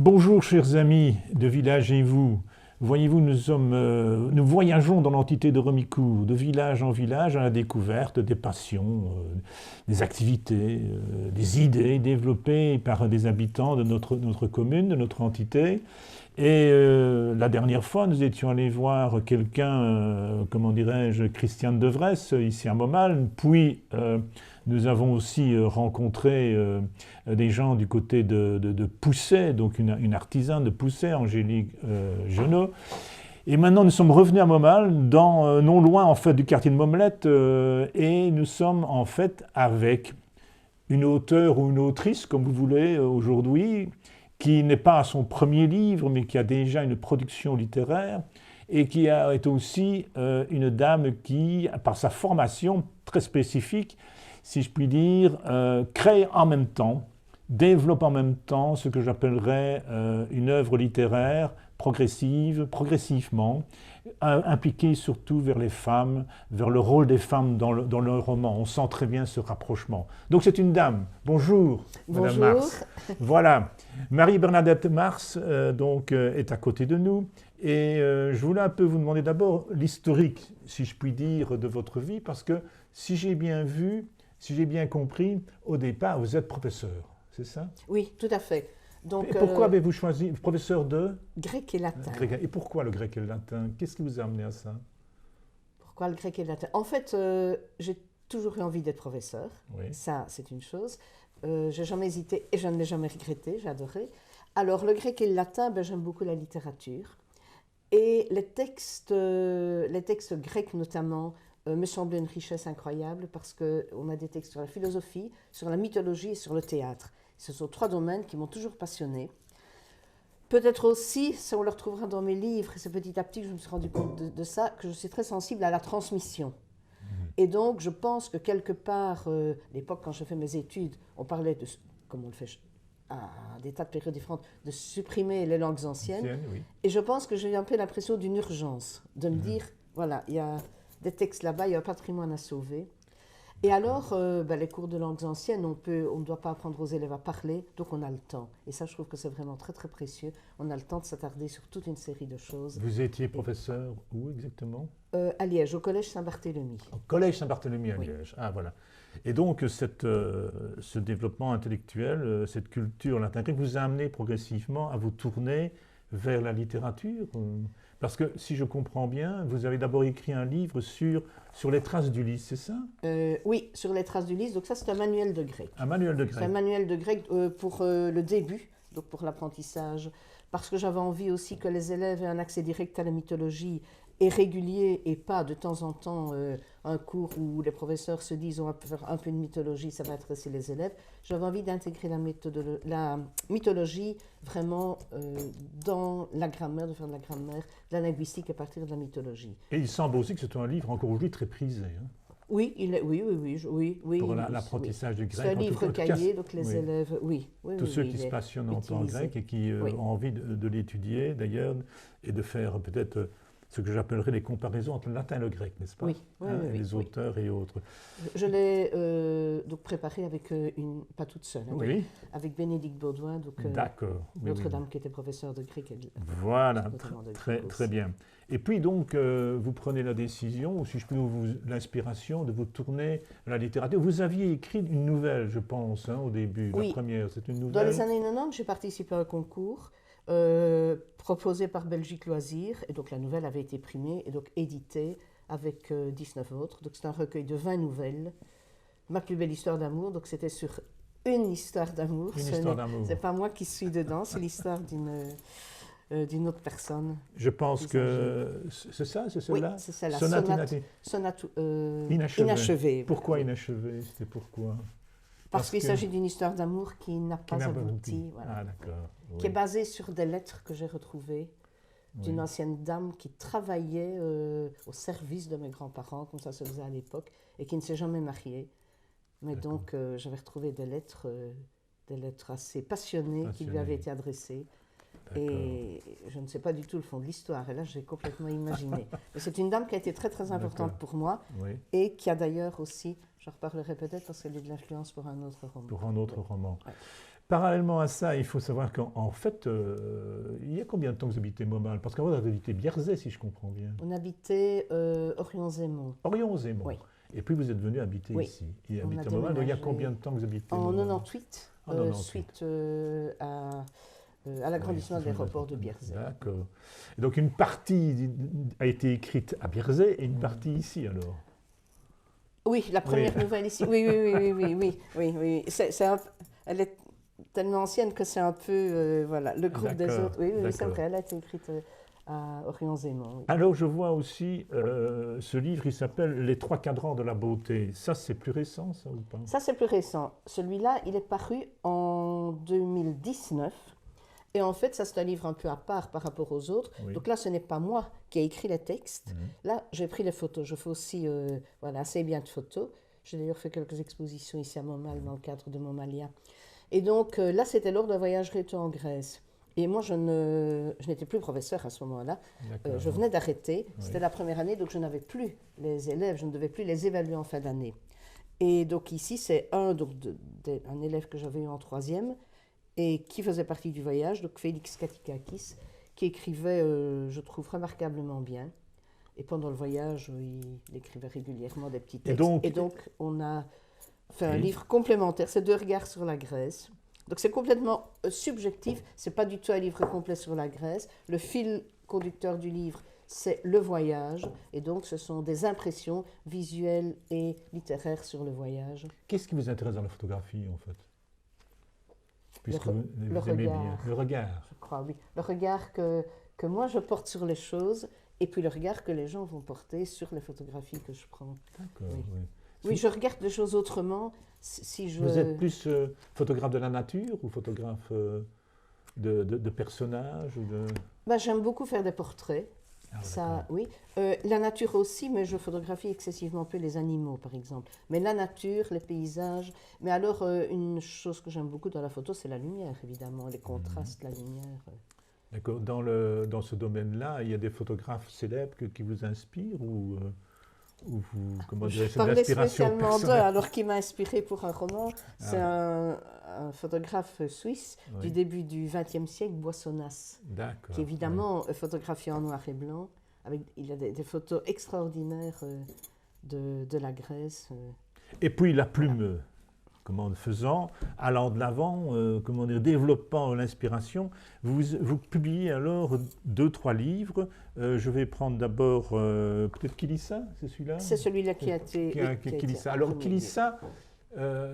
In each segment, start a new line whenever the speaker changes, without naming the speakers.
Bonjour chers amis de Village et vous. Voyez-vous, nous voyageons dans l'entité de Romicourt, de village en village, à la découverte des passions, des activités, des idées développées par des habitants de notre commune, de notre entité. Et la dernière fois, nous étions allés voir quelqu'un, comment dirais-je, Christiane Devresse, ici à Montmal, puis nous avons aussi rencontré des gens du côté de Pousset, donc une artisane de Pousset, Angélique Genot. Et maintenant, nous sommes revenus à Montmal, non loin en fait du quartier de Mommelette, et nous sommes en fait avec une auteure ou une autrice, comme vous voulez, aujourd'hui, qui n'est pas à son premier livre, mais qui a déjà une production littéraire, et qui est aussi une dame qui, par sa formation très spécifique, si je puis dire, crée en même temps, développe en même temps ce que j'appellerais une œuvre littéraire progressivement, impliquée surtout vers les femmes, vers le rôle des femmes dans le roman. On sent très bien ce rapprochement. Donc c'est une dame. Bonjour, Madame Mars. Voilà. Marie-Bernadette Mars est à côté de nous. Et je voulais un peu vous demander d'abord l'historique, si je puis dire, de votre vie, parce que si j'ai bien vu, si j'ai bien compris, au départ, vous êtes professeur, c'est ça?
Oui, tout à fait. Donc,
et pourquoi avez-vous choisi professeur de
grec et latin.
Et pourquoi le grec et le latin? Qu'est-ce qui vous a amené à ça?
Pourquoi le grec et le latin? En fait, j'ai toujours eu envie d'être professeur.
Oui.
Ça, c'est une chose. J'ai jamais hésité et je ne l'ai jamais regretté. J'ai adoré. Alors, le grec et le latin, j'aime beaucoup la littérature. Et les textes grecs notamment me semblaient une richesse incroyable parce qu'on a des textes sur la philosophie, sur la mythologie et sur le théâtre. Ce sont trois domaines qui m'ont toujours passionnée. Peut-être aussi, ça on le retrouvera dans mes livres, et c'est petit à petit que je me suis rendu compte de ça, que je suis très sensible à la transmission. Et donc, je pense que quelque part, à l'époque, quand je fais mes études, on parlait de, comme on le fait à des tas de périodes différentes, de supprimer les langues anciennes.
Oui.
Et je pense que j'ai eu un peu l'impression d'une urgence, de me dire, voilà, il y a des textes là-bas, il y a un patrimoine à sauver. Et alors, les cours de langues anciennes, on ne doit pas apprendre aux élèves à parler, donc on a le temps. Et ça, je trouve que c'est vraiment très, très précieux. On a le temps de s'attarder sur toute une série de choses.
Vous étiez professeur où exactement?
À Liège, au Collège Saint-Barthélemy.
Au Collège Saint-Barthélemy à
Oui.
Liège. Ah, voilà. Et donc, ce développement intellectuel, cette culture latine, vous a amené progressivement à vous tourner vers la littérature? Parce que, si je comprends bien, vous avez d'abord écrit un livre sur les traces d'Ulysse, c'est ça?
Oui, sur les traces d'Ulysse. Donc ça, c'est un manuel de grec.
Un manuel de grec.
C'est un manuel de grec pour le début, donc pour l'apprentissage. Parce que j'avais envie aussi que les élèves aient un accès direct à la mythologie et régulier, et pas de temps en temps un cours où les professeurs se disent on va faire un peu de mythologie, ça va intéresser les élèves. J'avais envie d'intégrer la mythologie vraiment dans la grammaire, de faire de la grammaire, de la linguistique à partir de la mythologie.
Et il semble aussi que c'est un livre encore aujourd'hui très prisé. Hein,
oui, oui.
pour l'apprentissage du grec.
C'est un livre cahier, donc les élèves,
Tous ceux qui se passionnent en temps grec et qui ont envie de l'étudier d'ailleurs, et de faire peut-être ce que j'appellerais les comparaisons entre le latin et le grec, n'est-ce pas? Les auteurs et autres.
Je l'ai donc préparé avec pas toute seule, hein, avec Bénédicte Baudouin, donc l'autre dame qui était professeure de grec.
Voilà, très bien. Et puis donc, vous prenez la décision, ou si je peux l'inspiration, de vous tourner à la littérature. Vous aviez écrit une nouvelle, je pense, hein, au début, la première, c'est une nouvelle.
Dans les années 90, j'ai participé à un concours proposé par Belgique Loisirs, et donc la nouvelle avait été primée et donc éditée avec 19 autres. Donc c'est un recueil de 20 nouvelles. Ma plus belle histoire d'amour, donc c'était sur une histoire d'amour. C'est pas moi qui suis dedans, c'est l'histoire d'une autre personne.
Je pense que c'est ça, c'est celle-là?
Oui, c'est celle-là. Sonate inachevée.
Pourquoi inachevée? C'était pourquoi?
Parce qu'il s'agit d'une histoire d'amour qui n'a pas abouti. Voilà.
Ah, d'accord. Oui.
Qui est basée sur des lettres que j'ai retrouvées d'une ancienne dame qui travaillait au service de mes grands-parents, comme ça se faisait à l'époque, et qui ne s'est jamais mariée. Mais donc, j'avais retrouvé des lettres assez passionnées qui lui avaient été adressées. Et je ne sais pas du tout le fond de l'histoire. Et là, j'ai complètement imaginé. C'est une dame qui a été très, très importante pour moi et qui a d'ailleurs aussi, j'en reparlerai peut-être parce qu'elle est de l'influence pour un autre roman.
Pour un autre roman.
Ouais.
Parallèlement à ça, il faut savoir qu'en fait, il y a combien de temps que vous habitez Montmal? Parce qu'avant, vous avez habité Bierzet, si je comprends bien.
On habitait Orion-Zémont.
Orion-Zémont.
Oui.
Et puis vous êtes venu habiter
Oui.
ici. Et
On a
habiter à Montmal, donc il y a
déménagé
combien de temps que vous habitez
En
Montmal?
98,
En 98.
suite à l'agrandissement de l'aéroport de Bierzet.
D'accord. Et donc une partie a été écrite à Bierzet et une partie ici alors?
Oui, la première
Oui.
nouvelle ici. Oui, oui, oui, oui, oui, oui, oui. Elle est tellement ancienne que c'est un peu, voilà, le groupe des
D'accord,
autres. Oui, oui, oui, c'est
d'accord.
vrai, elle a été écrite à Orion-Zémont. Oui.
Alors je vois aussi ce livre, il s'appelle Les trois cadrans de la beauté. Ça c'est plus récent ça ou pas?
Ça, c'est plus récent. Celui-là, il est paru en 2019. Et en fait, ça, c'est un livre un peu à part par rapport aux autres.
Oui.
Donc là, ce n'est pas moi qui ai écrit les textes. Là, j'ai pris les photos. Je fais aussi voilà, assez bien de photos. J'ai d'ailleurs fait quelques expositions ici à Montmal dans le cadre de Montmalia. Et donc là, c'était lors d'un voyage réto en Grèce. Et moi, je n'étais plus professeur à ce moment-là.
D'accord.
Je venais d'arrêter.
Oui.
C'était la première année, donc je n'avais plus les élèves. Je ne devais plus les évaluer en fin d'année. Et donc ici, c'est un élève que j'avais eu en troisième et qui faisait partie du voyage, donc Félix Katikakis, qui écrivait, je trouve, remarquablement bien. Et pendant le voyage, il écrivait régulièrement des petits textes. Et donc on a fait un livre complémentaire, c'est 2 regards sur la Grèce. Donc c'est complètement subjectif, c'est pas du tout un livre complet sur la Grèce. Le fil conducteur du livre, c'est le voyage, et donc ce sont des impressions visuelles et littéraires sur le voyage.
Qu'est-ce qui vous intéresse dans la photographie en fait? Puisque vous
le
aimez
regard.
bien. Le regard.
Je crois, oui. Le regard que moi je porte sur les choses, et puis le regard que les gens vont porter sur les photographies que je prends.
D'accord,
Oui.
oui.
Oui, je regarde les choses autrement. Si je...
Vous êtes plus photographe de la nature ou photographe de personnages ou de...
Ben, j'aime beaucoup faire des portraits.
Ah,
Ça, oui. La nature aussi, mais je photographie excessivement peu les animaux, par exemple. Mais la nature, les paysages. Mais alors, une chose que j'aime beaucoup dans la photo, c'est la lumière, évidemment, les contrastes, la lumière.
D'accord. Dans ce domaine-là, il y a des photographes célèbres qui vous inspirent ou vous, comment
Je
dirais-je, c'est de
parlais
l'inspiration
spécialement d'eux,
personnelle?
alors qui m'a inspiré pour un roman. C'est un photographe suisse du début du XXe siècle, Boissonnas,
D'accord.
qui évidemment photographié en noir et blanc. Il a des photos extraordinaires de la Grèce.
Et puis la plume, faisant, allant de l'avant, développant l'inspiration, vous publiez alors 2-3 livres. Je vais prendre d'abord peut-être Kilissa, c'est celui-là?
C'est celui-là qui a été...
Kilissa. Alors Kilissa,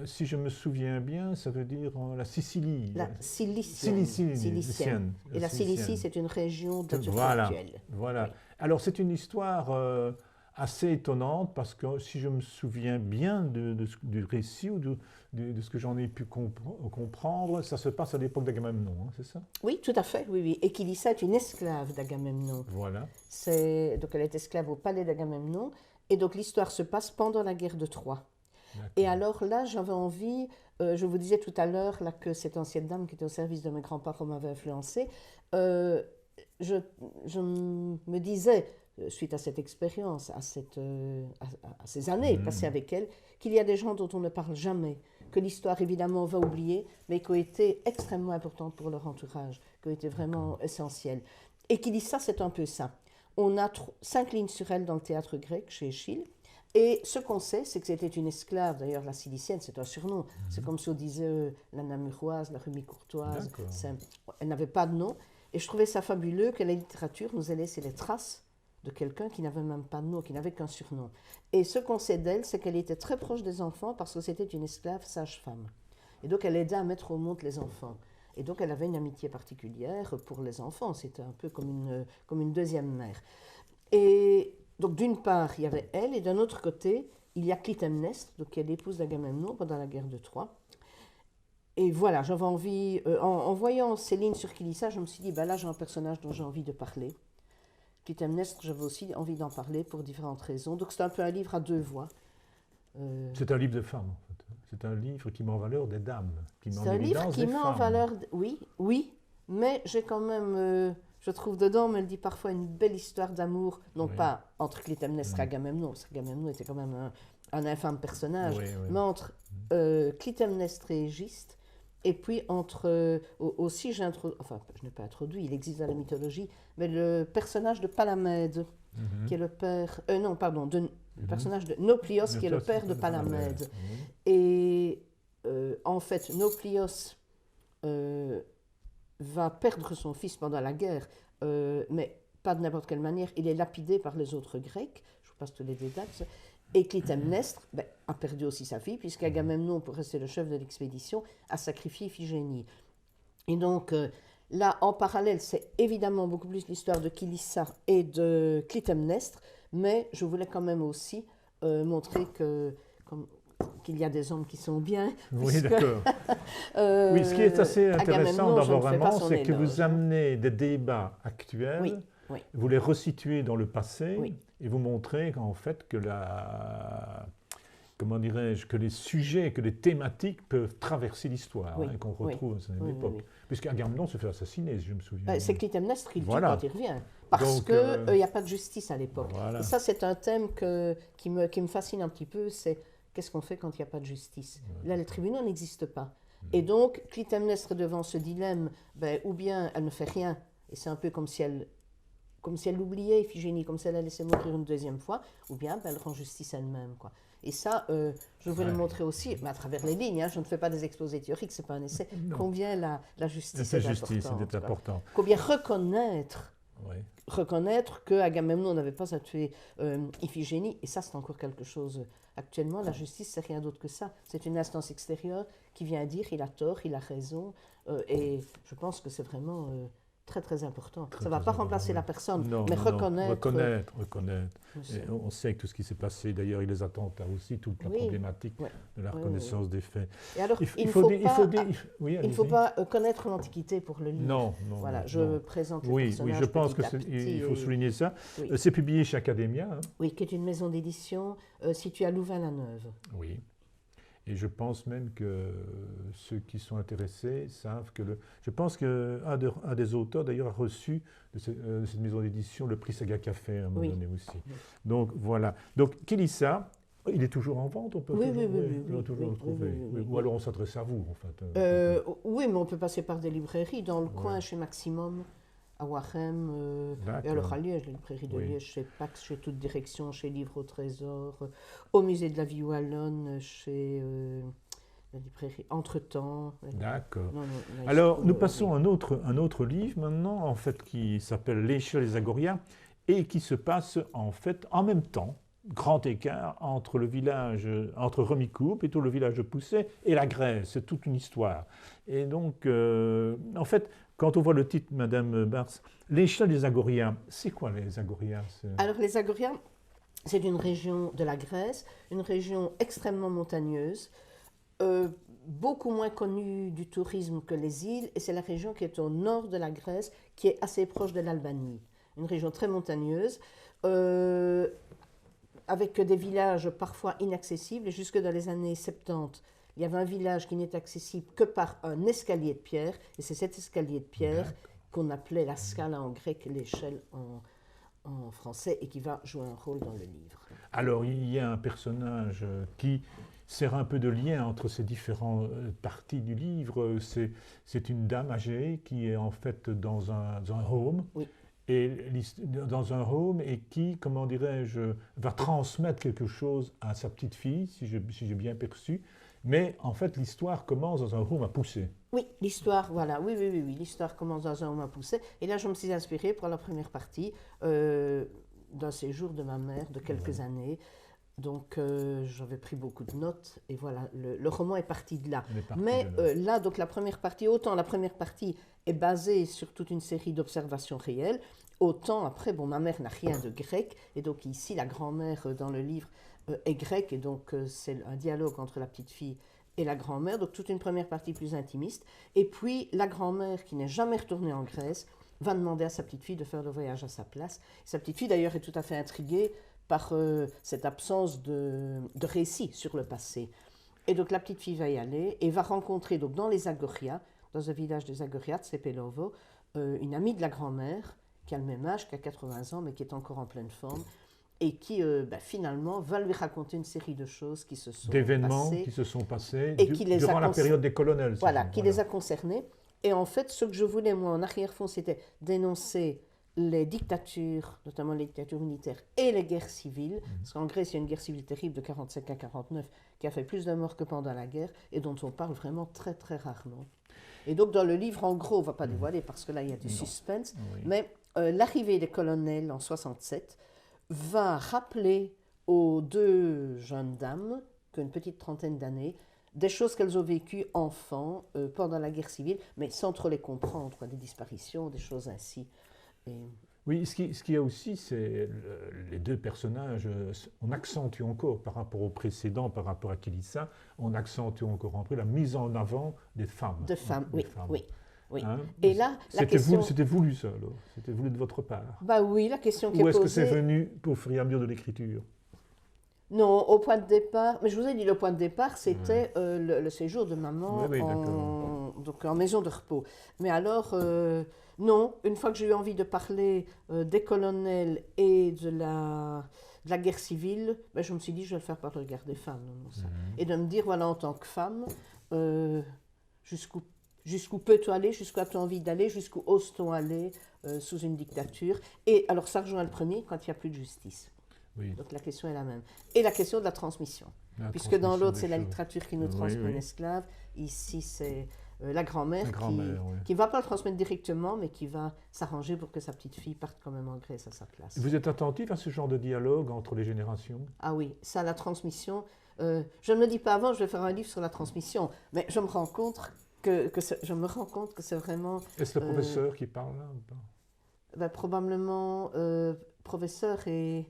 si je me souviens bien, ça veut dire la Sicile.
La Cilicienne. Et la Cilicie, c'est une région de Turquie actuelle.
Voilà.
Oui.
Alors c'est une histoire assez étonnante parce que si je me souviens bien du récit ou de ce que j'en ai pu comprendre, ça se passe à l'époque d'Agamemnon, hein, c'est ça?
Oui, tout à fait, oui, oui. Et Kilissa est une esclave d'Agamemnon.
Voilà.
Donc elle est esclave au palais d'Agamemnon. Et donc l'histoire se passe pendant la guerre de Troie. Et alors là, j'avais envie, je vous disais tout à l'heure là, que cette ancienne dame qui était au service de mes grands-parents m'avait influencée. Je me disais, suite à cette expérience, à ces années passées avec elle, qu'il y a des gens dont on ne parle jamais, que l'histoire évidemment va oublier, mais qui ont été extrêmement importantes pour leur entourage, qui ont été vraiment essentielles. Et qui dit ça, c'est un peu ça. On a 5 lignes sur elle dans le théâtre grec, chez Échille. Et ce qu'on sait, c'est que c'était une esclave. D'ailleurs, la Cilicienne, c'est un surnom. C'est comme si on disait la Namuroise, la Rumi-Courtoise. Elle n'avait pas de nom. Et je trouvais ça fabuleux que la littérature nous ait laissé les traces de quelqu'un qui n'avait même pas de nom, qui n'avait qu'un surnom. Et ce qu'on sait d'elle, c'est qu'elle était très proche des enfants parce que c'était une esclave sage-femme. Et donc, elle aidait à mettre au monde les enfants. Et donc, elle avait une amitié particulière pour les enfants. C'était un peu comme une deuxième mère. Et donc, d'une part, il y avait elle, et d'un autre côté, il y a Clytemnestre, donc, qui est l'épouse d'Agamemnon pendant la guerre de Troie. Et voilà, j'avais envie, en voyant ces lignes sur Kilissa, je me suis dit, là, j'ai un personnage dont j'ai envie de parler. Clytemnestre, j'avais aussi envie d'en parler pour différentes raisons. Donc, c'est un peu un livre à 2 voix.
C'est un livre de femmes, en fait. C'est un livre qui met en valeur des dames.
C'est un livre qui met en valeur, oui, mais j'ai quand même... je trouve dedans, on me le dit parfois, une belle histoire d'amour, non pas entre Clytemnestre et Agamemnon, parce qu'Agamemnon était quand même un infâme personnage, mais entre Clytemnestre et Égiste, Et puis, aussi, je n'ai pas introduit, il existe dans la mythologie, mais le personnage de Palamède, qui est le père. Non, pardon, le personnage de Nauplios, qui est le père de Palamède. Et en fait, Nauplios va perdre son fils pendant la guerre, mais pas de n'importe quelle manière. Il est lapidé par les autres Grecs, je vous passe tous les détails. Et Clytemnestre a perdu aussi sa fille, puisqu'Agamemnon, pour rester le chef de l'expédition, a sacrifié Iphigénie. Et donc, là, en parallèle, c'est évidemment beaucoup plus l'histoire de Kilissa et de Clytemnestre, mais je voulais quand même aussi montrer qu'il y a des hommes qui sont bien.
Oui, d'accord. Oui, ce qui est assez intéressant dans vos romans, c'est que vous amenez des débats actuels, vous les resituez dans le passé, et vous montrez qu'en fait que comment dirais-je, que les sujets, que les thématiques peuvent traverser l'histoire, qu'on retrouve à cette époque. Puisqu'Agamemnon se fait assassiner, si je me souviens.
C'est Clytemnestre qui le dit quand il revient. Parce qu'il n'y a pas de justice à l'époque. Voilà. Et ça, c'est un thème qui me fascine un petit peu, c'est qu'est-ce qu'on fait quand il n'y a pas de justice? Là, les tribunaux n'existent pas. Et donc, Clytemnestre devant ce dilemme, ou bien elle ne fait rien, et c'est un peu comme si elle oubliait Iphigénie, comme si elle la laissait mourir une deuxième fois, ou bien elle rend justice elle-même, quoi. Et ça, je veux le montrer aussi, mais à travers les lignes, je ne fais pas des exposés théoriques, ce n'est pas un essai, combien la justice est importante. Combien reconnaître qu'Agamemnon n'avait pas à tuer Iphigénie, et ça c'est encore quelque chose. Actuellement, la justice, c'est rien d'autre que ça. C'est une instance extérieure qui vient dire il a tort, il a raison, et je pense que c'est vraiment très très important. Ça ne va pas remplacer la personne, mais reconnaître.
Et on sait que tout ce qui s'est passé, d'ailleurs, les attentats aussi, toute la problématique de la reconnaissance des faits.
Et alors, il ne faut pas connaître l'Antiquité pour le lire.
Non.
Voilà, je présente le personnage.
Oui, je pense qu'il faut souligner ça. C'est publié chez Academia.
Oui, qui est une maison d'édition située à Louvain-la-Neuve.
Oui. Et je pense même que ceux qui sont intéressés savent que je pense qu'un des auteurs, d'ailleurs, a reçu de cette maison d'édition le prix Saga Café à un moment donné aussi. Donc, voilà. Donc, Kilissa, il est toujours en vente, on peut toujours le trouver. Ou alors on s'adresse à vous, en fait.
Oui, mais on peut passer par des librairies. Dans le coin, chez Maximum, à Warem, et alors à Liège, la librairie de Liège, chez Pax, chez Toute Direction, chez Livre au Trésor, au Musée de la Vie Wallonne, chez la librairie Entretemps.
D'accord. Alors, nous passons à un autre livre maintenant, en fait, qui s'appelle L'Échelle des Agorias, et qui se passe, en fait, en même temps, grand écart entre Remicourt, plutôt le village de Pousset, et la Grèce. C'est toute une histoire. Et donc, en fait, quand on voit le titre, Madame Bars, l'échelle des Agorias, c'est quoi les Agorias?
Alors les Agorias, c'est une région de la Grèce, une région extrêmement montagneuse, beaucoup moins connue du tourisme que les îles, et c'est la région qui est au nord de la Grèce, qui est assez proche de l'Albanie. Une région très montagneuse, avec des villages parfois inaccessibles, et jusque dans les années 70, il y avait un village qui n'était accessible que par un escalier de pierre, et c'est cet escalier de pierre qu'on appelait la scala en grec, l'échelle en français, et qui va jouer un rôle dans le livre.
Alors, il y a un personnage qui sert un peu de lien entre ces différentes parties du livre. C'est une dame âgée qui est en fait dans un home.
Oui.
Dans un home et qui, comment dirais-je, va transmettre quelque chose à sa petite fille, si j'ai bien perçu. Mais en fait, l'histoire commence dans un home à Pousset.
Oui, l'histoire, voilà, oui, l'histoire commence dans un home à Pousset. Et là, je me suis inspirée pour la première partie d'un séjour de ma mère de quelques années. Donc, j'avais pris beaucoup de notes et voilà, le roman est parti de là. Mais là, donc la première partie, autant la première partie est basée sur toute une série d'observations réelles, autant après, ma mère n'a rien de grec, et donc ici, la grand-mère dans le livre est grecque, et donc c'est un dialogue entre la petite fille et la grand-mère, donc toute une première partie plus intimiste. Et puis, la grand-mère, qui n'est jamais retournée en Grèce, va demander à sa petite fille de faire le voyage à sa place. Sa petite fille, d'ailleurs, est tout à fait intriguée par cette absence de récit sur le passé. Et donc la petite fille va y aller et va rencontrer donc, dans les Agorias, dans un village des Agorias, Tsepelovo, une amie de la grand-mère qui a le même âge, qui a 80 ans, mais qui est encore en pleine forme. et qui finalement va lui raconter une série de choses qui se sont
d'événements
passées
qui se sont passés
et qui les
durant
a
la période des colonels.
voilà, qui les a concernés. Et en fait, ce que je voulais, moi, en arrière-fond, c'était dénoncer les dictatures, notamment les dictatures militaires et les guerres civiles. Parce qu'en Grèce, il y a une guerre civile terrible de 1945 à 1949 qui a fait plus de morts que pendant la guerre et dont on parle vraiment très, très rarement. Et donc, dans le livre, en gros, on ne va pas dévoiler parce que là, il y a du suspense, mais l'arrivée des colonels en 67 va rappeler aux deux jeunes dames, qu'une petite trentaine d'années, des choses qu'elles ont vécues enfants pendant la guerre civile, mais sans trop les comprendre, quoi, des disparitions, des choses ainsi. Et...
Oui, ce qu'il y a aussi, c'est les deux personnages, on accentue encore par rapport au précédent, par rapport à Kilissa, on accentue encore un peu la mise en avant des femmes.
De femmes, oui,
femmes.
oui. Oui.
Hein?
Et là, la question...
C'était voulu ça, alors? C'était voulu de votre part?
Bah oui, la question qui est posée...
Ou est-ce que c'est venu au fur et à mesure de l'écriture?
Non, au point de départ, mais je vous ai dit, le point de départ, c'était le séjour de maman en maison de repos. Mais alors, non, une fois que j'ai eu envie de parler des colonels et de la guerre civile, ben, je me suis dit, je vais le faire par le regard des femmes. Ça. Et de me dire, voilà, en tant que femme, jusqu'où peux-tu aller, jusqu'où as-tu envie d'aller, jusqu'où ose-t-on aller sous une dictature. Et alors, ça rejoint le premier, quand il n'y a plus de justice. Oui. Donc la question est la même. Et la question de la transmission. Puisque dans l'autre, c'est la littérature qui nous transmet un esclave. Ici, c'est la grand-mère qui ne va pas le transmettre directement, mais qui va s'arranger pour que sa petite fille parte quand même en Grèce à sa place.
Vous êtes attentif à ce genre de dialogue entre les générations?
Ah oui, ça, la transmission. Je ne me dis pas avant, je vais faire un livre sur la transmission, mais je me rends compte que c'est vraiment...
Est-ce le professeur qui parle là ou pas?
Probablement professeur et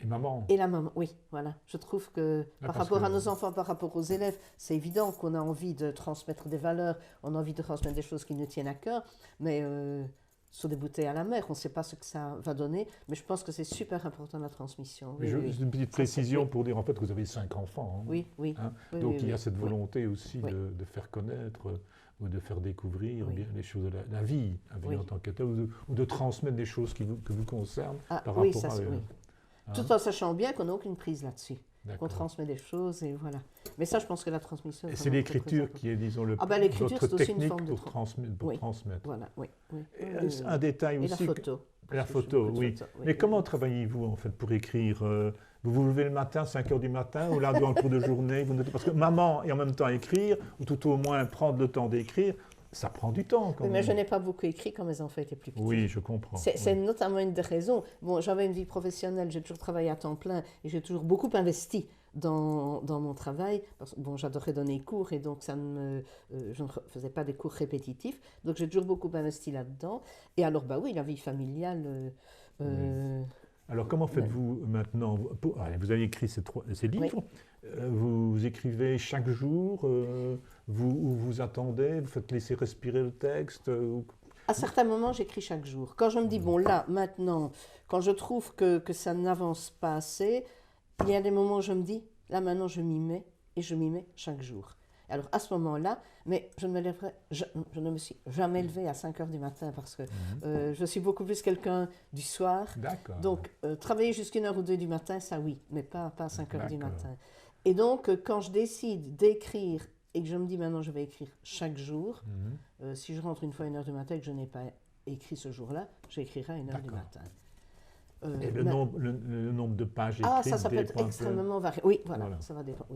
maman.
Et la maman, oui, voilà. Je trouve que par rapport à nos enfants, par rapport aux élèves, c'est évident qu'on a envie de transmettre des valeurs, on a envie de transmettre des choses qui nous tiennent à cœur, mais sur des bouteilles à la mer, on ne sait pas ce que ça va donner, mais je pense que c'est super important la transmission.
Oui, juste une petite précision pour dire en fait que vous avez 5 enfants. Hein,
oui, oui.
Hein, donc il y a cette volonté aussi de faire connaître ou de faire découvrir bien les choses de la vie en tant que telle, ou de transmettre des choses que vous concernent par rapport à eux.
Tout en sachant bien qu'on n'a aucune prise là-dessus, qu'on transmet des choses et voilà. Mais ça, je pense que la transmission...
C'est l'écriture qui est, disons, votre technique pour transmettre.
Voilà, oui.
Un détail aussi...
Et la photo.
La photo, oui. Mais comment travaillez-vous, en fait, pour écrire? Vous vous levez le matin, 5 heures du matin, ou là, dans le cours de journée parce que maman, et en même temps écrire, ou tout au moins prendre le temps d'écrire, ça prend du temps quand même.
Mais je n'ai pas beaucoup écrit quand mes enfants étaient plus petits.
Oui, je comprends.
C'est notamment une des raisons. Bon, j'avais une vie professionnelle, j'ai toujours travaillé à temps plein et j'ai toujours beaucoup investi dans mon travail. Bon, j'adorais donner cours et donc je ne faisais pas des cours répétitifs. Donc j'ai toujours beaucoup investi là-dedans. Et alors, bah oui, la vie familiale...
Alors, comment faites-vous maintenant? Vous avez écrit ces livres. Vous écrivez chaque jour, vous attendez, vous faites laisser respirer le texte
À certains moments, j'écris chaque jour. Quand je me dis, bon là, maintenant, quand je trouve que ça n'avance pas assez, il y a des moments où je me dis, là maintenant je m'y mets, et je m'y mets chaque jour. Alors à ce moment-là, mais je ne me suis jamais levée à 5 heures du matin parce que je suis beaucoup plus quelqu'un du soir.
D'accord.
Donc travailler jusqu'à 1 heure ou 2 du matin, ça oui, mais pas à 5 heures du matin. Et donc quand je décide d'écrire et que je me dis maintenant je vais écrire chaque jour, si je rentre une fois à 1 heure du matin et que je n'ai pas écrit ce jour-là, j'écrirai à 1 heure du matin.
Et le nombre de pages écrites
ça peut être extrêmement varié. Oui, voilà, ça va dépendre.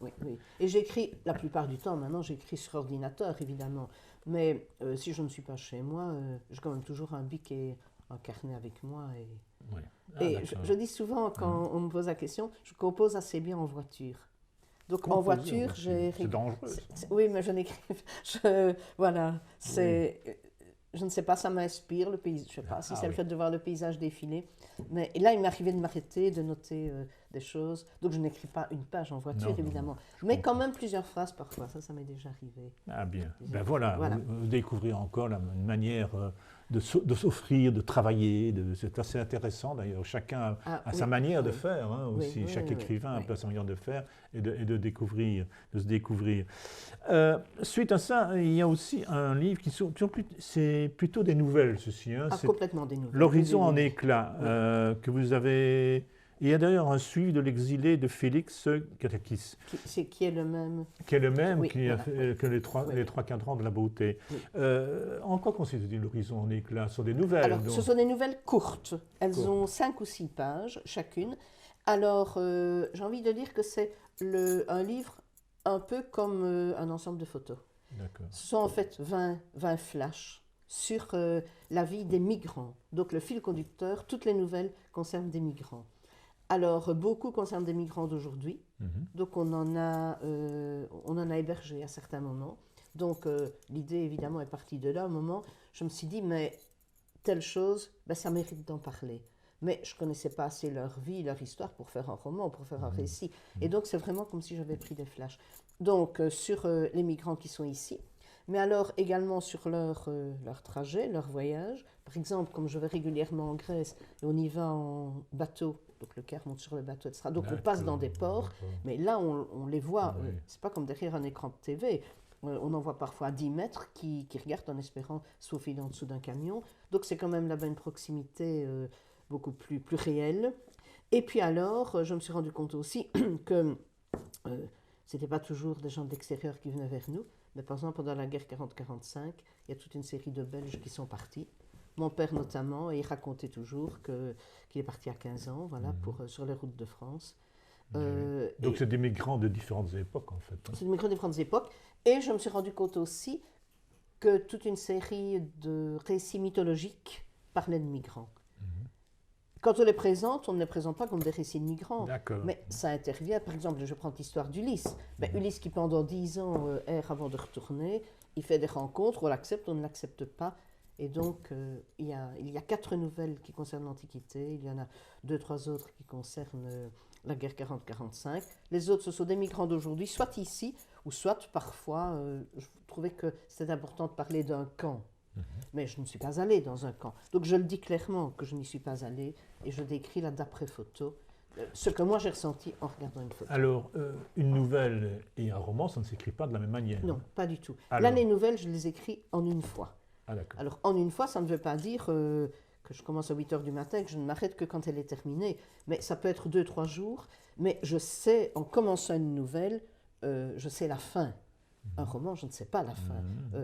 Oui. Et j'écris, la plupart du temps, maintenant, j'écris sur ordinateur, évidemment. Mais si je ne suis pas chez moi, j'ai quand même toujours un bic et un carnet avec moi. Je dis souvent, quand on me pose la question, je compose assez bien en voiture. Donc en voiture, j'ai...
C'est dangereux.
Oui, mais je n'écris... Voilà, c'est... Je ne sais pas, ça m'inspire, le paysage. Je ne sais pas si c'est le fait de voir le paysage défiler. Mais là, il m'arrivait de m'arrêter, de noter des choses. Donc, je n'écris pas une page en voiture, évidemment. Mais quand même plusieurs phrases parfois. Ça m'est déjà arrivé.
Ah bien. Ben voilà. Vous découvrez encore une manière de s'offrir, de travailler. C'est assez intéressant d'ailleurs. Chacun a sa manière de faire aussi. Chaque écrivain a sa manière de faire et de se découvrir. Suite à ça, il y a aussi un livre c'est plutôt des nouvelles, ceci.
Complètement des nouvelles.
L'horizon en éclat, que vous avez il y a d'ailleurs un suivi de l'exilé de Félix Katakis,
qui est le même.
qui est le même
Oui,
qui a
voilà,
fait, que les trois cadrans de la beauté.
Oui.
En quoi consiste-t-il l'horizon en éclat? Ce sont des nouvelles.
Alors,
donc.
ce sont des nouvelles courtes. Elles
Courtes.
ont 5 ou 6 pages chacune. Alors, j'ai envie de dire que c'est un livre un peu comme un ensemble de photos.
D'accord.
Ce sont en fait 20 flashs sur la vie des migrants. Donc, le fil conducteur, toutes les nouvelles concernent des migrants. Alors, beaucoup concernent des migrants d'aujourd'hui. Donc, on en a hébergé à certains moments. Donc, l'idée, évidemment, est partie de là. À un moment, je me suis dit, mais telle chose, ben, ça mérite d'en parler. Mais je ne connaissais pas assez leur vie, leur histoire pour faire un roman, pour faire un récit. Et donc, c'est vraiment comme si j'avais pris des flashs. Donc, sur les migrants qui sont ici, mais alors également sur leur trajet, leur voyage. Par exemple, comme je vais régulièrement en Grèce, et on y va en bateau, donc le car monte sur le bateau, etc. Donc, on passe dans des ports, mais là, on les voit.
Oui.
C'est pas comme derrière un écran de TV. On en voit parfois à 10 mètres qui regardent en espérant se faufiler en dessous d'un camion. Donc, c'est quand même là-bas une proximité beaucoup plus réelle. Et puis alors, je me suis rendu compte aussi que ce n'était pas toujours des gens de l'extérieur qui venaient vers nous, mais par exemple, pendant la guerre 40-45, il y a toute une série de Belges qui sont partis. Mon père notamment, et il racontait toujours qu'il est parti à 15 ans, voilà, sur les routes de France.
Donc c'est des migrants de différentes époques en fait.
C'est des migrants de différentes époques. Et je me suis rendu compte aussi que toute une série de récits mythologiques parlaient de migrants. Quand on les présente, on ne les présente pas comme des récits de migrants.
D'accord.
Mais ça intervient, par exemple, je prends l'histoire d'Ulysse. Ben, Ulysse qui pendant 10 ans erre avant de retourner, il fait des rencontres, on l'accepte, on ne l'accepte pas. Et donc, il y a 4 nouvelles qui concernent l'Antiquité, il y en a 2-3 autres qui concernent la guerre 40-45. Les autres, ce sont des migrants d'aujourd'hui, soit ici, ou soit parfois, je trouvais que c'était important de parler d'un camp. Mais je ne suis pas allée dans un camp. Donc je le dis clairement que je n'y suis pas allée et je décris là d'après-photo ce que moi j'ai ressenti en regardant une photo.
Alors, une nouvelle et un roman, ça ne s'écrit pas de la même manière.
Non, pas du tout.
Alors.
Là, les nouvelles, je les écris en une fois.
Ah d'accord.
Alors, en une fois, ça ne veut pas dire que je commence à 8 h du matin et que je ne m'arrête que quand elle est terminée. Mais ça peut être 2-3 jours. Mais je sais, en commençant une nouvelle, je sais la fin. Un roman, je ne sais pas la fin.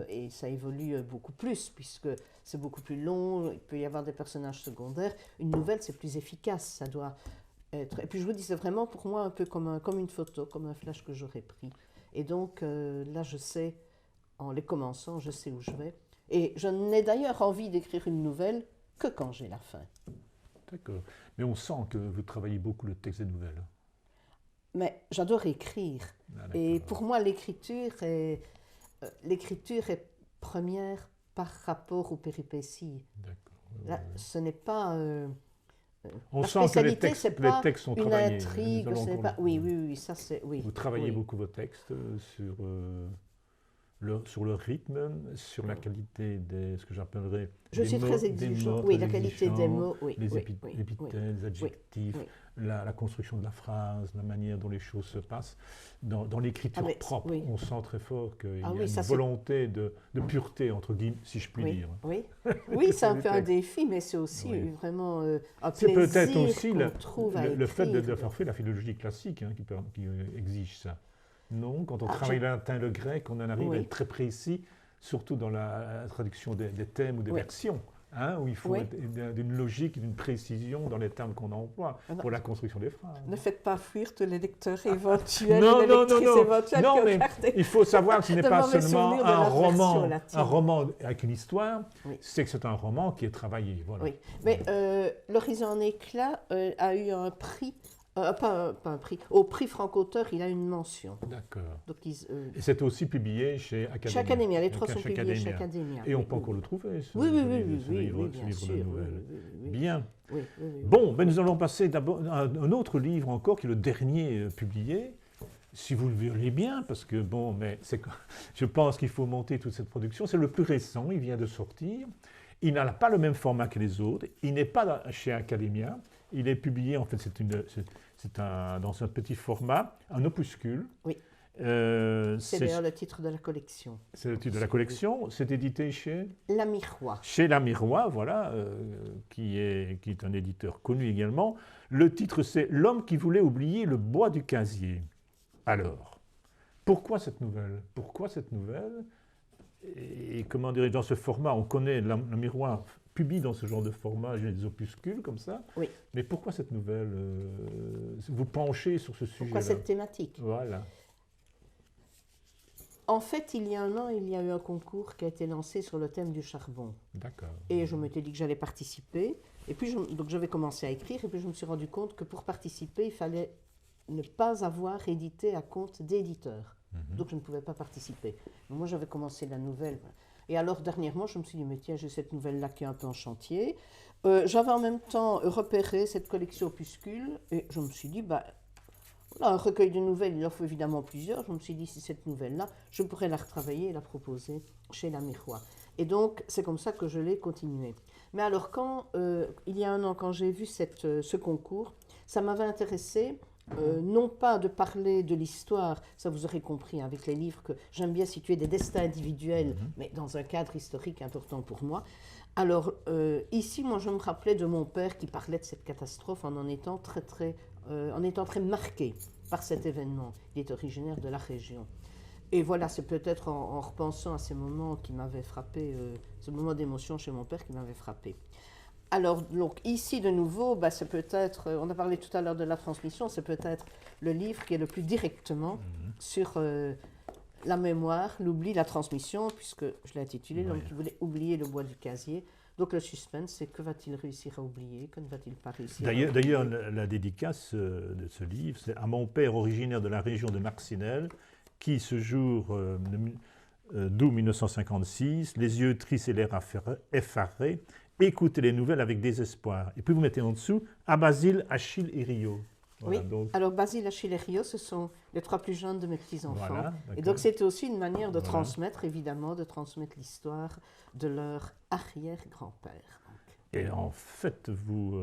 Et ça évolue beaucoup plus, puisque c'est beaucoup plus long, il peut y avoir des personnages secondaires. Une nouvelle, c'est plus efficace, ça doit être... Et puis je vous dis, c'est vraiment pour moi un peu comme une photo, comme un flash que j'aurais pris. Et donc là, je sais, en les commençant, je sais où je vais. Et je n'ai d'ailleurs envie d'écrire une nouvelle que quand j'ai la fin.
D'accord. Mais on sent que vous travaillez beaucoup le texte des nouvelles.
Mais j'adore écrire. Et pour moi, l'écriture est première par rapport aux péripéties.
D'accord.
Là, ce n'est pas...
On
la
sent que
spécialité, c'est
les
pas
textes sont
une
travaillés.
intrigue, ce n'est pas... Oui, ça c'est... Oui,
Vous travaillez
oui.
beaucoup vos textes sur le rythme, sur la qualité des, ce que j'appellerais
Je suis très exigeante. Oui, la qualité des mots, oui.
Les
oui,
épithètes, les adjectifs, la construction de la phrase, la manière dont les choses se passent. Dans l'écriture propre, on sent très fort qu'il y a une volonté de pureté, entre guillemets, si je puis dire.
Oui, c'est un peu un défi, mais c'est aussi vraiment un plaisir
c'est peut-être aussi
le
fait d'avoir fait la philologie classique qui exige ça. Non, quand on travaille le latin et le grec, on en arrive à être très précis, surtout dans la traduction des thèmes ou des versions, où il faut d'une logique, d'une précision dans les termes qu'on emploie pour la construction des phrases.
Ne faites pas fuir tous les lecteurs éventuels, les lectrices éventuelles.
Non, mais il faut savoir que ce n'est pas seulement un roman avec une histoire, c'est que c'est un roman qui est travaillé. Voilà.
Oui, mais L'Horizon en éclat a eu un prix. Pas un prix. Au prix Franc-Auteur, il a une mention.
D'accord.
Donc,
et c'est aussi publié chez Academia.
Chez Academia, les 3 sont publiés chez Academia.
Et on peut encore le trouver, ce
livre
de nouvelles. Bien.
Oui.
Bon, nous allons passer d'abord à un autre livre encore, qui est le dernier publié. Si vous le voulez bien, parce que je pense qu'il faut monter toute cette production. C'est le plus récent, il vient de sortir. Il n'a pas le même format que les autres. Il n'est pas chez Academia. Il est publié, en fait, dans un petit format, un opuscule.
Oui. C'est d'ailleurs le titre de la collection.
C'est le titre de la collection. C'est édité chez
La Miroir.
Chez La Miroir, voilà, qui est un éditeur connu également. Le titre, c'est L'homme qui voulait oublier le bois du casier. Alors, pourquoi cette nouvelle? Pourquoi cette nouvelle? Et comment dirais-je, dans ce format, on connaît La Miroir publie dans ce genre de format, j'ai des opuscules comme ça.
Oui.
Mais pourquoi cette nouvelle? Vous penchez sur ce sujet-là?
Pourquoi cette thématique?
Voilà.
En fait, il y a un an, il y a eu un concours qui a été lancé sur le thème du charbon.
D'accord.
Et je m'étais dit que j'allais participer. Et puis, donc j'avais commencé à écrire. Et puis, je me suis rendu compte que pour participer, il fallait ne pas avoir édité à compte d'éditeur. Donc, je ne pouvais pas participer. Mais moi, j'avais commencé la nouvelle. Et alors, dernièrement, je me suis dit, mais tiens, j'ai cette nouvelle-là qui est un peu en chantier. J'avais en même temps repéré cette collection opuscule. Et je me suis dit, bah, là, un recueil de nouvelles, il en faut évidemment plusieurs. Je me suis dit, si cette nouvelle-là, je pourrais la retravailler et la proposer chez La Miroir. Et donc, c'est comme ça que je l'ai continuée. Mais alors, il y a un an, quand j'ai vu ce concours, ça m'avait intéressée, non pas de parler de l'histoire, ça vous aurez compris avec les livres que j'aime bien situer des destins individuels, mais dans un cadre historique important pour moi. Alors, ici, moi, je me rappelais de mon père qui parlait de cette catastrophe en étant très marqué par cet événement. Il est originaire de la région. Et voilà, c'est peut-être en repensant à ces moments qui m'avaient frappé, ce moment d'émotion chez mon père qui m'avait frappé. Alors, donc, ici, de nouveau, bah, c'est peut-être, on a parlé tout à l'heure de la transmission, c'est peut-être le livre qui est le plus directement sur la mémoire, l'oubli, la transmission, puisque je l'ai intitulé L'homme qui voulait oublier le bois du casier. Donc le suspense, c'est que va-t-il réussir à oublier, que ne va-t-il pas réussir à oublier.
D'ailleurs, la dédicace de ce livre, c'est à mon père originaire de la région de Marcinelle, qui ce jour d'août 1956, les yeux tristes et l'air effaré, écoutez les nouvelles avec désespoir. Et puis vous mettez en dessous, à Basile, Achille et Rio.
Voilà, oui, donc... alors Basile, Achille et Rio, ce sont les trois plus jeunes de mes petits-enfants. Voilà, et donc c'était aussi une manière de transmettre, évidemment, de transmettre l'histoire de leur arrière-grand-père.
Et en fait, vous,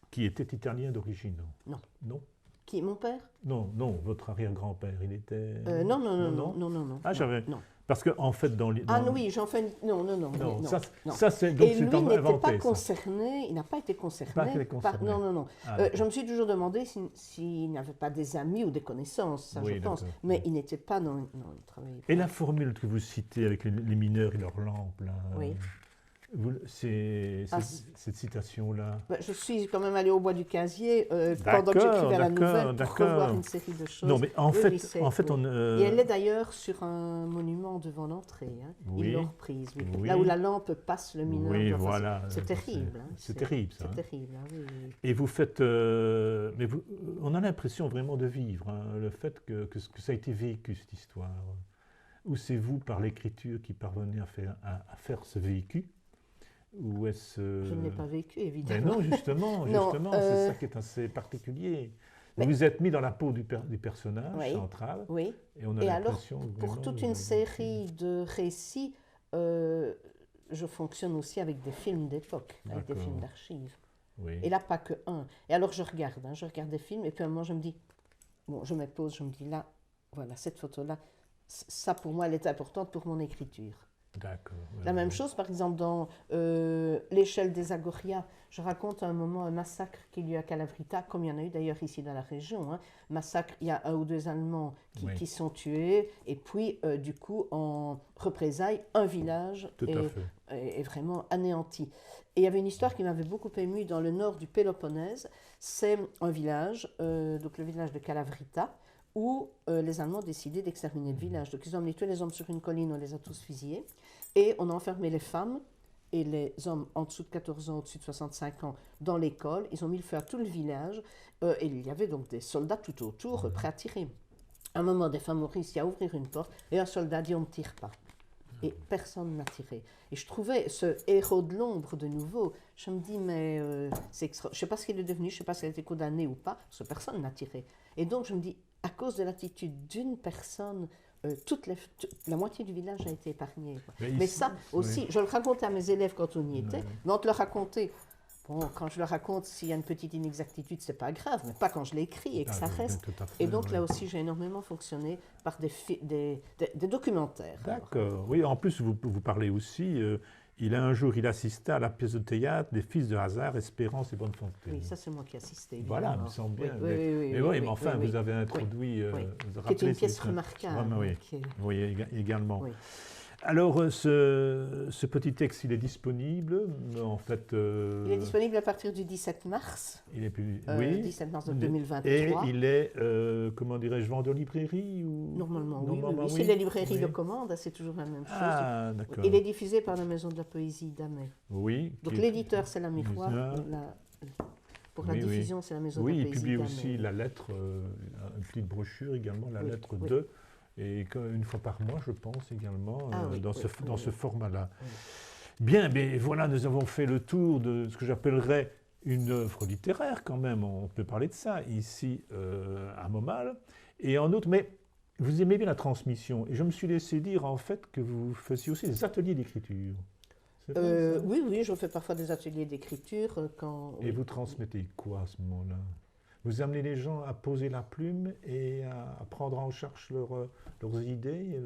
qui était italien d'origine?
Non.
Non.
Qui, mon père?
Non, votre arrière-grand-père, il était...
Non.
Ah, j'avais... Non. Parce qu'en fait, dans...
Ah oui, j'en fais... Non.
Ça c'est... Donc,
et lui n'était pas concerné, il n'a pas été concerné. Par... Non. Ah, je me suis toujours demandé s'il n'avait pas des amis ou des connaissances, ça je pense. Mais il n'était pas dans... Non, il travaillait pas.
Et la formule que vous citez avec les mineurs et leurs lampes, là...
Oui.
Cette citation-là.
Je suis quand même allée au bois du casier pendant que j'écrivais la nouvelle pour revoir une série de choses.
Non, mais en fait,
Et elle est d'ailleurs sur un monument devant l'entrée. Hein. Ils l'ont reprise. Oui. Là où la lampe passe le mineur.
Oui, voilà.
C'est terrible.
C'est terrible, ça.
C'est terrible, hein, oui.
Et vous faites... mais on a l'impression vraiment de vivre, hein, le fait que ça a été vécu, cette histoire. Ou c'est vous, par l'écriture, qui parvenez à faire ce vécu? Ou est-ce...
Je ne l'ai pas vécu, évidemment.
Mais non, justement, c'est ça qui est assez particulier. Vous vous êtes mis dans la peau du personnage central.
Oui.
Et on a l'impression...
Alors, pour toute une série de récits, je fonctionne aussi avec des films d'époque, avec des films d'archives.
Oui.
Et là, pas que un. Et alors, je regarde des films, et puis à un moment, je me dis, bon, je me pose, je me dis, là, voilà, cette photo-là, ça, pour moi, elle est importante pour mon écriture.
D'accord.
La même chose, par exemple, dans l'échelle des Agorias, je raconte à un moment un massacre qu'il y a eu à Calavrita, comme il y en a eu d'ailleurs ici dans la région. Hein. Massacre, il y a 1 ou 2 Allemands qui sont tués, et puis, du coup, en représailles, un village est vraiment anéanti. Et il y avait une histoire qui m'avait beaucoup émue dans le nord du Péloponnèse. C'est un village, donc le village de Calavrita, où les Allemands ont décidé d'exterminer le village. Donc ils ont emmené tous les hommes sur une colline, on les a tous fusillés, et on a enfermé les femmes et les hommes en dessous de 14 ans, au-dessus de 65 ans, dans l'école. Ils ont mis le feu à tout le village, et il y avait donc des soldats tout autour, prêts à tirer. À un moment, des femmes ont réussi à ouvrir une porte, et un soldat dit « on ne tire pas ». Et personne n'a tiré. Et je trouvais ce héros de l'ombre de nouveau. Je me dis, mais je ne sais pas ce qu'il est devenu, je ne sais pas s'il a été condamné ou pas, parce que personne n'a tiré. Et donc je me dis, à cause de l'attitude d'une personne, la moitié du village a été épargnée. Mais ça aussi, je le racontais à mes élèves quand on y était, mais on te le racontait Bon, quand je le raconte, s'il y a une petite inexactitude, c'est pas grave, mais pas quand je l'écris et que ça
oui,
reste.
tout à fait,
Et donc
oui.
là aussi, j'ai énormément fonctionné par des documentaires.
D'accord. Oui, en plus, vous parlez aussi, il assista à la pièce de théâtre des Fils de hasard, Espérance et Bonne Fontaine.
Oui, ça c'est moi qui ai assisté.
Voilà,
évidemment.
me semble bien.
Oui,
Mais enfin,
oui.
vous avez introduit...
Oui.
vous
Qui est une
rappelez,
pièce
c'est-
remarquable.
Vraiment, oui.
qui est-
Oui, également.
oui.
Alors, ce petit texte, il est disponible, en fait...
Il est disponible à partir du 17 mars.
Il est plus...
17 mars 2023.
Et il est, comment dirais-je, vendu en librairie ou...
Normalement, oui.
Normalement,
Si les librairies
oui.
le commandent, c'est toujours la même chose.
Ah, d'accord.
Il est diffusé par la Maison de la Poésie d'Amay.
Oui.
Donc
qui est-
l'éditeur, c'est la Miroir.
Miroir.
Pour la
Oui, oui.
diffusion, c'est la Maison de
Oui,
la
il
Poésie
publie
d'Amay.
aussi la lettre, une petite brochure également, la
Oui,
lettre
oui.
2, et une fois par mois, je pense également,
Ah oui,
dans
oui,
dans
oui,
ce
oui.
format-là.
Oui.
Bien, mais voilà, nous avons fait le tour de ce que j'appellerais une œuvre littéraire quand même, on peut parler de ça, ici à Montmal, et en outre, mais vous aimez bien la transmission, et je me suis laissé dire en fait que vous faisiez aussi des ateliers d'écriture. C'est vrai, ça
Oui, je fais parfois des ateliers d'écriture quand...
Et vous transmettez quoi à ce moment-là? Vous amenez les gens à poser la plume et à prendre en charge leurs idées et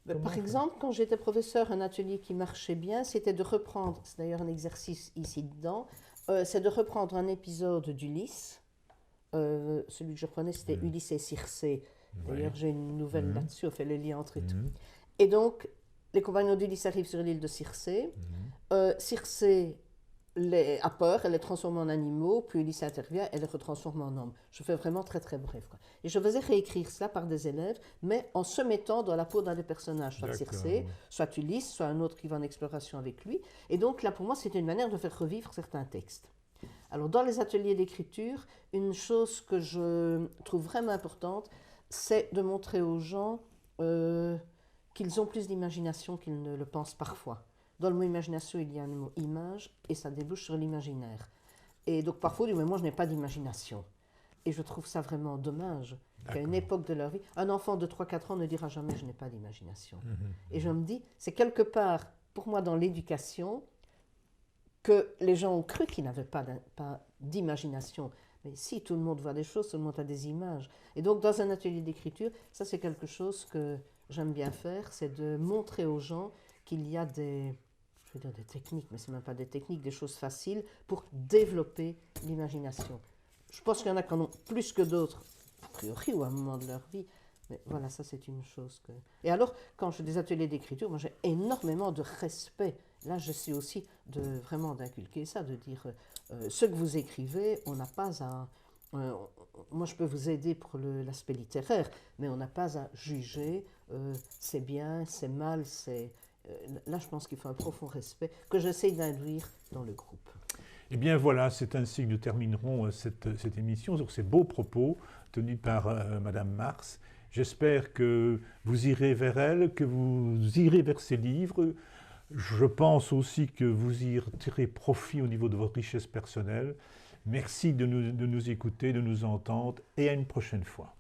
comment
Par
on fait?
exemple, quand j'étais professeur, un atelier qui marchait bien, c'était de reprendre, c'est d'ailleurs un exercice ici dedans, c'est de reprendre un épisode d'Ulysse. Celui que je reprenais, c'était Ulysse et Circé. D'ailleurs, j'ai une nouvelle là-dessus, on fait le lien entre tout. Et donc, les compagnons d'Ulysse arrivent sur l'île de Circé. Circé a peur, elle les transforme en animaux, puis Ulysse intervient, elle les retransforme en hommes. Je fais vraiment très très bref, quoi. Et je faisais réécrire cela par des élèves, mais en se mettant dans la peau d'un des personnages, soit
D'accord.
Circé, soit Ulysse, soit un autre qui va en exploration avec lui. Et donc là, pour moi, c'était une manière de faire revivre certains textes. Alors, dans les ateliers d'écriture, une chose que je trouve vraiment importante, c'est de montrer aux gens qu'ils ont plus d'imagination qu'ils ne le pensent parfois. Dans le mot imagination, il y a le mot image et ça débouche sur l'imaginaire. Et donc parfois, on dit, mais moi, je n'ai pas d'imagination. Et je trouve ça vraiment dommage qu'à une époque de leur vie, un enfant de 3-4 ans ne dira jamais, je n'ai pas d'imagination. Et je me dis, c'est quelque part, pour moi, dans l'éducation, que les gens ont cru qu'ils n'avaient pas d'imagination. Mais si, tout le monde voit des choses, tout le monde a des images. Et donc, dans un atelier d'écriture, ça, c'est quelque chose que j'aime bien faire, c'est de montrer aux gens qu'il y a des techniques, mais ce n'est même pas des techniques, des choses faciles pour développer l'imagination. Je pense qu'il y en a qui en ont plus que d'autres, a priori, ou à un moment de leur vie. Mais voilà, ça, c'est une chose que... Et alors, quand je fais des ateliers d'écriture, moi, j'ai énormément de respect. Là, j'essaie aussi vraiment d'inculquer ça, de dire, ce que vous écrivez, on n'a pas à... moi, je peux vous aider pour l'aspect littéraire, mais on n'a pas à juger, c'est bien, c'est mal, c'est... là, je pense qu'il faut un profond respect que j'essaie d'induire dans le groupe.
Eh bien voilà, c'est ainsi que nous terminerons cette émission sur ces beaux propos tenus par Madame Mars. J'espère que vous irez vers elle, que vous irez vers ses livres. Je pense aussi que vous y tirez profit au niveau de votre richesse personnelle. Merci de nous écouter, de nous entendre et à une prochaine fois.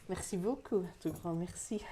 Merci beaucoup, tout grand merci.